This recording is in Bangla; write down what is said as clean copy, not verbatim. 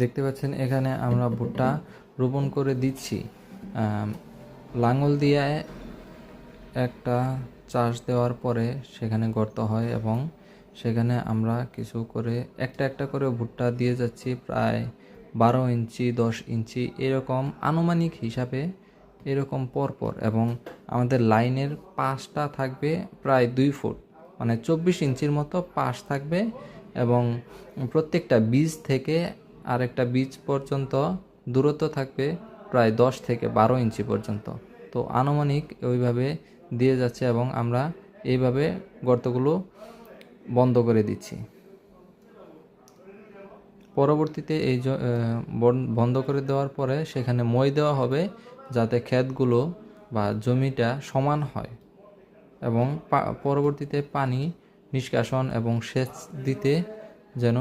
দেখতে পাচ্ছেন এখানে আমরা ভুট্টা রোপণ করে দিচ্ছি। লাঙল দিয়ে একটা চাষ দেওয়ার পরে সেখানে গর্ত হয় এবং সেখানে আমরা কিছু করে একটা একটা করে ভুট্টা দিয়ে যাচ্ছি, প্রায় 12 ইঞ্চি 10 ইঞ্চি এরকম আনুমানিক হিসাবে, এরকম পরপর। এবং আমাদের লাইনের পাশটা থাকবে প্রায় 2 ফুট, মানে 24 ইঞ্চির মতো পাশ থাকবে। এবং প্রত্যেকটা বীজ থেকে আরেকটা বীজ পর্যন্ত দূরত্ব থাকবে প্রায় 10 থেকে 12 ইঞ্চি পর্যন্ত। তো আনুমানিক ওইভাবে দিয়ে যাচ্ছে এবং আমরা এইভাবে গর্তগুলো বন্ধ করে দিচ্ছি। পরবর্তীতে এই বন্ধ করে দেওয়ার পরে সেখানে মই দেওয়া হবে, যাতে ক্ষেতগুলো বা জমিটা সমান হয় এবং পরবর্তীতে পানি নিষ্কাশন এবং সেচ দিতে যেন